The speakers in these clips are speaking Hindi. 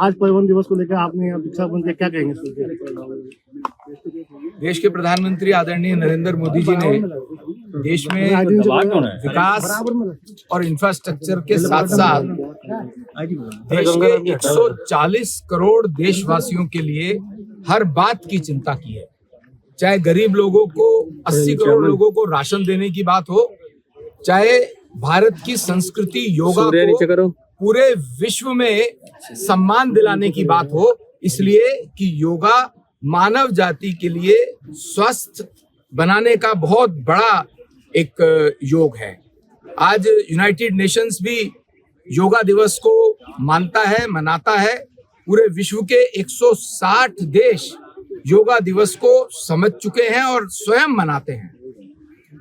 आज परिवहन दिवस को लेकर आपने यहाँ दीक्षा बंद किया, क्या कहेंगे इसके? देश के प्रधानमंत्री आदरणीय नरेंद्र मोदी जी ने देश में विकास और इंफ्रास्ट्रक्चर के साथ साथ देश के 140 करोड़ देशवासियों के लिए हर बात की चिंता की है। चाहे गरीब लोगों को 80 करोड़ लोगों को राशन देने की बात हो, चाहे भारत की संस्कृति योगा को पूरे विश्व में सम्मान दिलाने की बात हो, इसलिए कि योगा मानव जाति के लिए स्वस्थ बनाने का बहुत बड़ा एक योग है। आज यूनाइटेड नेशंस भी योगा दिवस को मानता है, मनाता है। पूरे विश्व के 160 देश योगा दिवस को समझ चुके हैं और स्वयं मनाते हैं।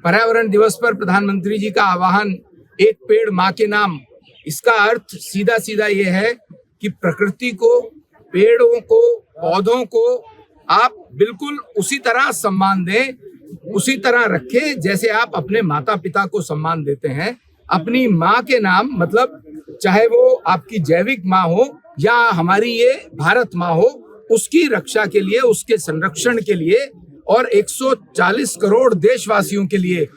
पर्यावरण दिवस पर प्रधानमंत्री जी का आह्वान, एक पेड़ माँ के नाम, इसका अर्थ सीधा सीधा ये है कि प्रकृति को, पेड़ों को, पौधों को आप बिल्कुल उसी तरह सम्मान दें, उसी तरह रखें जैसे आप अपने माता पिता को सम्मान देते हैं। अपनी माँ के नाम मतलब चाहे वो आपकी जैविक माँ हो या हमारी ये भारत माँ हो, उसकी रक्षा के लिए, उसके संरक्षण के लिए और 140 करोड़ देशवासियों के लिए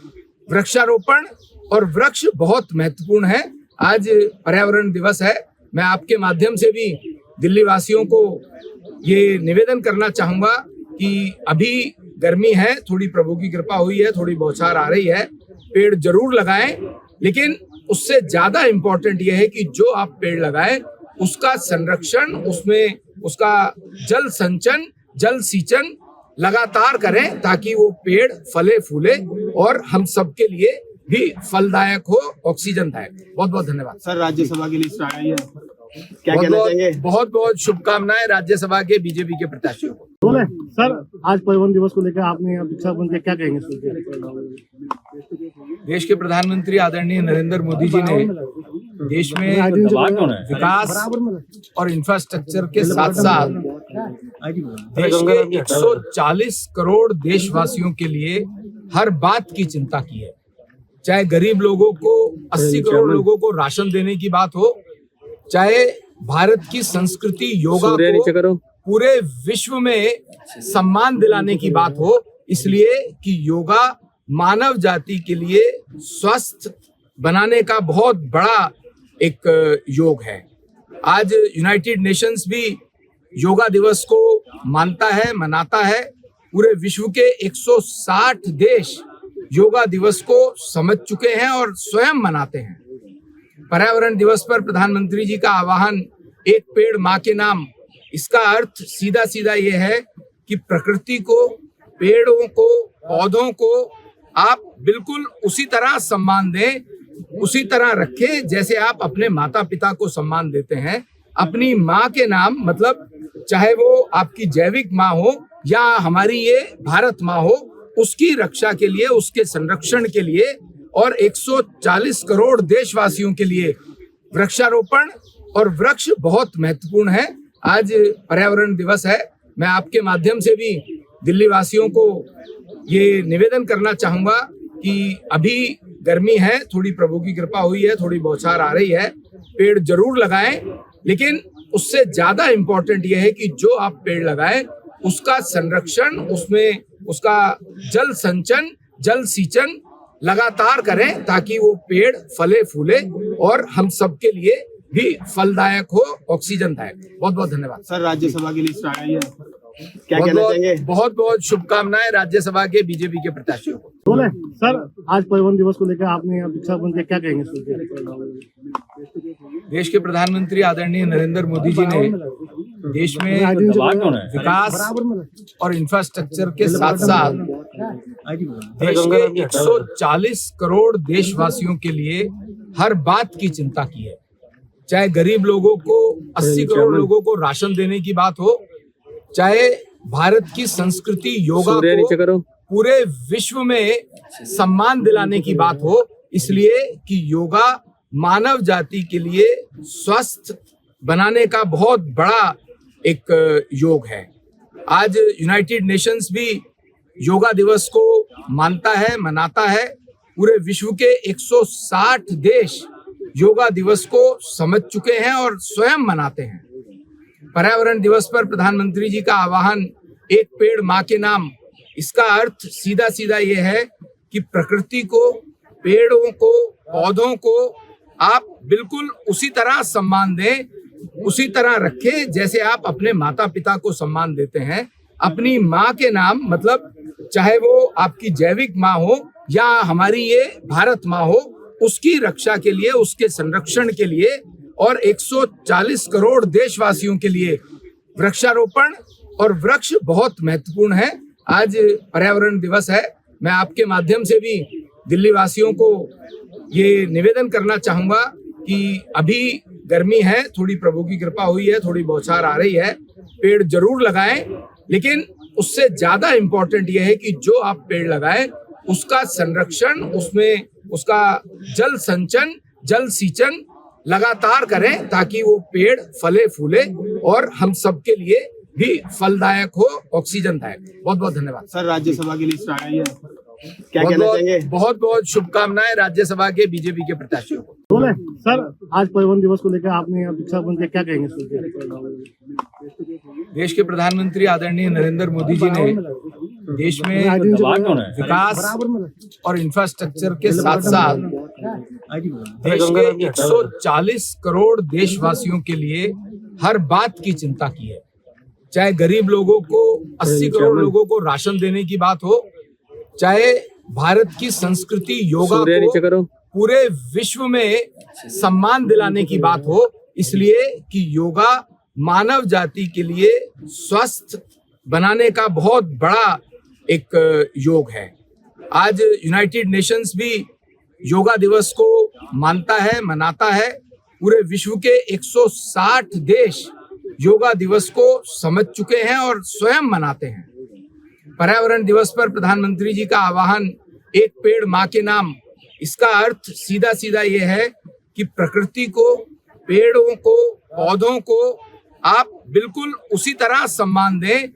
वृक्षारोपण और वृक्ष बहुत महत्वपूर्ण है। आज पर्यावरण दिवस है। मैं आपके माध्यम से भी दिल्ली वासियों को ये निवेदन करना चाहूंगा कि अभी गर्मी है, थोड़ी प्रभु की कृपा हुई है, थोड़ी बौछार आ रही है, पेड़ जरूर लगाएं, लेकिन उससे ज्यादा इम्पोर्टेंट ये है कि जो आप पेड़ लगाएं उसका संरक्षण, उसमें उसका जल संचयन, जल सिंचन लगातार करें ताकि वो पेड़ फले फूले और हम सबके लिए भी फलदायक हो, ऑक्सीजनदायक। बहुत बहुत धन्यवाद सर। राज्यसभा की लिस्ट आ गई है, क्या कहना चाहेंगे? बहुत बहुत शुभकामनाएं राज्यसभा के बीजेपी के प्रत्याशियों को। बोले सर, आज परिवहन दिवस को लेकर आपने यहाँ दीक्षा बंद किया, क्या कहेंगे इसके? देश के प्रधानमंत्री आदरणीय नरेंद्र मोदी जी ने देश में विकास और इंफ्रास्ट्रक्चर के साथ साथ देश के 140 करोड़ देशवासियों के लिए हर बात की चिंता की है। चाहे गरीब लोगों को, 80 करोड़ लोगों को राशन देने की बात हो, चाहे भारत की संस्कृति योगा को पूरे विश्व में सम्मान दिलाने की बात हो, इसलिए कि योगा मानव जाति के लिए स्वस्थ बनाने का बहुत बड़ा एक योग है। आज यूनाइटेड नेशंस भी योगा दिवस को मानता है, मनाता है। पूरे विश्व के 160 देश योगा दिवस को समझ चुके हैं और स्वयं मनाते हैं। पर्यावरण दिवस पर प्रधानमंत्री जी का आह्वान, एक पेड़ माँ के नाम, इसका अर्थ सीधा सीधा ये है कि प्रकृति को, पेड़ों को, पौधों को आप बिल्कुल उसी तरह सम्मान दें, उसी तरह रखें जैसे आप अपने माता पिता को सम्मान देते हैं। अपनी माँ के नाम मतलब चाहे वो आपकी जैविक माँ हो या हमारी ये भारत माँ हो, उसकी रक्षा के लिए, उसके संरक्षण के लिए और 140 करोड़ देशवासियों के लिए वृक्षारोपण और वृक्ष बहुत महत्वपूर्ण है। आज पर्यावरण दिवस है। मैं आपके माध्यम से भी दिल्ली वासियों को ये निवेदन करना चाहूंगा कि अभी गर्मी है, थोड़ी प्रभु की कृपा हुई है, थोड़ी बौछार आ रही है, पेड़ जरूर लगाएं, लेकिन उससे ज्यादा इम्पोर्टेंट ये है कि जो आप पेड़ लगाएं उसका संरक्षण, उसमें उसका जल संचयन, जल सिंचन लगातार करें ताकि वो पेड़ फले फूले और हम सबके लिए भी फलदायक हो, ऑक्सीजनदायक। बहुत बहुत धन्यवाद सर। राज्यसभा की लिस्ट आ गई है, क्या कहना चाहेंगे? बहुत बहुत शुभकामनाएं राज्यसभा के बीजेपी के प्रत्याशियों को। बोले सर, आज परिवहन दिवस को लेकर आपने यहाँ दीक्षा बंद किया, क्या कहेंगे इसके? देश के प्रधानमंत्री आदरणीय नरेंद्र मोदी जी ने देश में विकास और इंफ्रास्ट्रक्चर के साथ साथ देश के 140 करोड़ देशवासियों के लिए हर बात की चिंता की है। चाहे गरीब लोगों को, 80 करोड़ लोगों को राशन देने की बात हो, चाहे भारत की संस्कृति योगा को पूरे विश्व में सम्मान दिलाने की बात हो, इसलिए कि योगा मानव जाति के लिए स्वस्थ बनाने का बहुत बड़ा एक योग है। आज यूनाइटेड नेशंस भी योगा दिवस को मानता है, मनाता है। पूरे विश्व के 160 देश योगा दिवस को समझ चुके हैं और स्वयं मनाते हैं। पर्यावरण दिवस पर प्रधानमंत्री जी का आह्वान एक पेड़ माँ के नाम, इसका अर्थ सीधा सीधा ये है कि प्रकृति को, पेड़ों को, पौधों को आप बिल्कुल उसी तरह सम्मान दें, उसी तरह रखें जैसे आप अपने माता पिता को सम्मान देते हैं। अपनी माँ के नाम मतलब चाहे वो आपकी जैविक माँ हो या हमारी ये भारत माँ हो, उसकी रक्षा के लिए, उसके संरक्षण के लिए और 140 करोड़ देशवासियों के लिए वृक्षारोपण और वृक्ष बहुत महत्वपूर्ण है। आज पर्यावरण दिवस है। मैं आपके माध्यम से भी दिल्ली वासियों को ये निवेदन करना चाहूंगा कि अभी गर्मी है, थोड़ी प्रभु की कृपा हुई है, थोड़ी बौछार आ रही है, पेड़ जरूर लगाएं, लेकिन उससे ज्यादा इम्पोर्टेंट यह है कि जो आप पेड़ लगाएं उसका संरक्षण, उसमें उसका जल संचयन, जल सिंचन लगातार करें ताकि वो पेड़ फले फूले और हम सबके लिए भी फलदायक हो, ऑक्सीजनदायक। बहुत बहुत धन्यवाद सर। राज्यसभा की लिस्ट आ गई है, क्या कहना चाहेंगे? बहुत बहुत शुभकामनाएं राज्यसभा के बीजेपी के प्रत्याशियों को। बोले सर, आज परिवहन दिवस को लेकर आपने यहाँ दीक्षा बन के क्या कहेंगे सर? देश के प्रधानमंत्री आदरणीय नरेंद्र मोदी जी ने देश में विकास और इंफ्रास्ट्रक्चर के साथ साथ देश के 140 करोड़ देशवासियों के लिए हर बात की चिंता की है। चाहे गरीब लोगों को, 80 करोड़ लोगों को राशन देने की बात हो, चाहे भारत की संस्कृति योगा को पूरे विश्व में सम्मान दिलाने की बात हो, इसलिए कि योगा मानव जाति के लिए स्वस्थ बनाने का बहुत बड़ा एक योग है। आज यूनाइटेड नेशंस भी योगा दिवस को मानता है, मनाता है। पूरे विश्व के 160 देश योगा दिवस को समझ चुके हैं और स्वयं मनाते हैं। पर्यावरण दिवस पर प्रधानमंत्री जी का आह्वान एक पेड़ माँ के नाम, इसका अर्थ सीधा सीधा ये है कि प्रकृति को, पेड़ों को, पौधों को आप बिल्कुल उसी तरह सम्मान दें,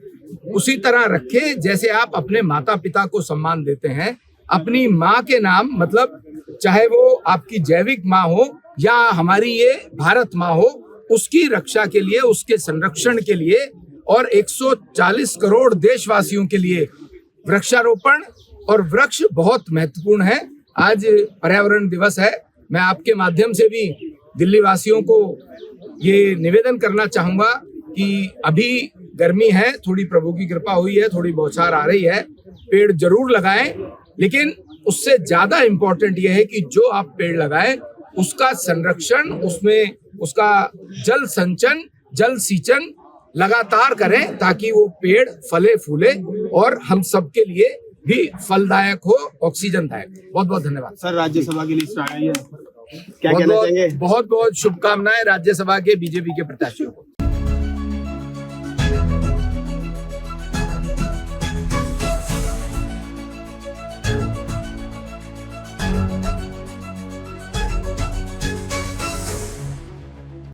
उसी तरह रखें जैसे आप अपने माता पिता को सम्मान देते हैं। अपनी माँ के नाम मतलब चाहे वो आपकी जैविक माँ हो या हमारी ये भारत माँ हो, उसकी रक्षा के लिए, उसके संरक्षण के लिए और 140 करोड़ देशवासियों के लिए वृक्षारोपण और वृक्ष बहुत महत्वपूर्ण है। आज पर्यावरण दिवस है। मैं आपके माध्यम से भी दिल्ली वासियों को ये निवेदन करना चाहूंगा कि अभी गर्मी है, थोड़ी प्रभु की कृपा हुई है, थोड़ी बौछार आ रही है, पेड़ जरूर लगाएं, लेकिन उससे ज्यादा इम्पोर्टेंट यह है कि जो आप पेड़ लगाएं उसका संरक्षण, उसमें उसका जल संचयन, जल सिंचन लगातार करें ताकि वो पेड़ फले फूले और हम सबके लिए भी फलदायक हो, ऑक्सीजनदायक। बहुत बहुत धन्यवाद सर। राज्यसभा की लिस्ट आ गई है, क्या कहना चाहेंगे? बहुत बहुत शुभकामनाएं राज्यसभा के बीजेपी के प्रत्याशियों को।